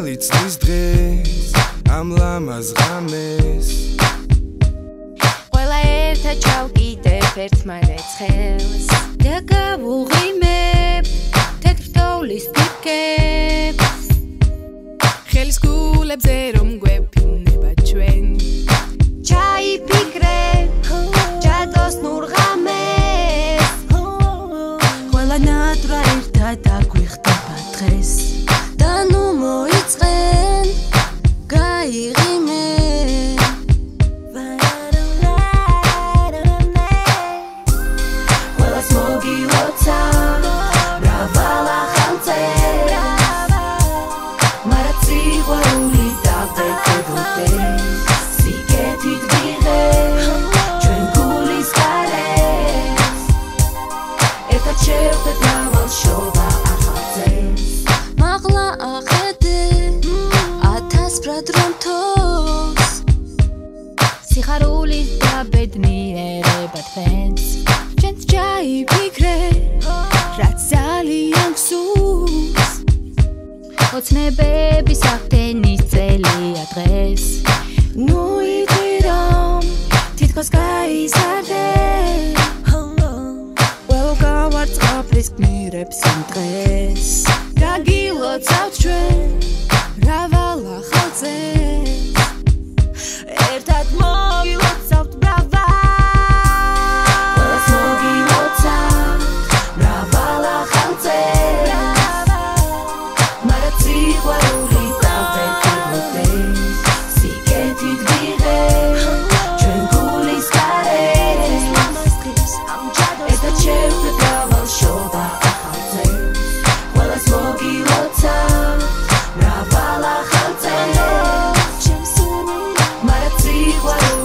წელი წლის დღეს ამ ლამაზ ღამეს ყველა ერთად ჩავკიდებ ერთმანეთს ხელს და გავუღიმებ თეთრ თოვლის ფირკებს ხელის გულებზე რომ გვეფინება ჩვენ ჩაიფიქრე ჯადოს ნურ ღამეს ყველა ნატრა ერთად აგვიხდება დღეს და ნუ მოიწყენ გაიღიმენ ყველას მოგილოცა მრავალ ახალწე მაგრამ სიყვარული დავდედებოდე სიკეთით ვიღე ჩვენ გულის გარეს ერთად შევხვდეთ მრავალ შობა ახალწეს მაღლა ახედე ათასბრად რომ თოს სიხარულის დაბედნიერება თქვენს ჩვენც ჩაიფიქრე რაც ძალიან გსურს ოცნებების აღდგენის წელია დღეს ნუ იტყვი რომ თითქოს გაიზარდე ყველა გავარწყაფლის გმირებს იმ დღეს გაგილოცავთ ჩვენ მრავალ ახალწეს ერთად მოგილოცავთ ყველას მოგილოცავთ მრავალ ახალწეს მაგრამ სიყვარული დავდედებოდე სიკეთით ვიღე ჩვენ გულის გარეს ერთად შევხვდეთ მრავალ შობა ახალწეს ყველას მოგილოცავთ მრავალ ახალწეს მაგრამ სიყვარული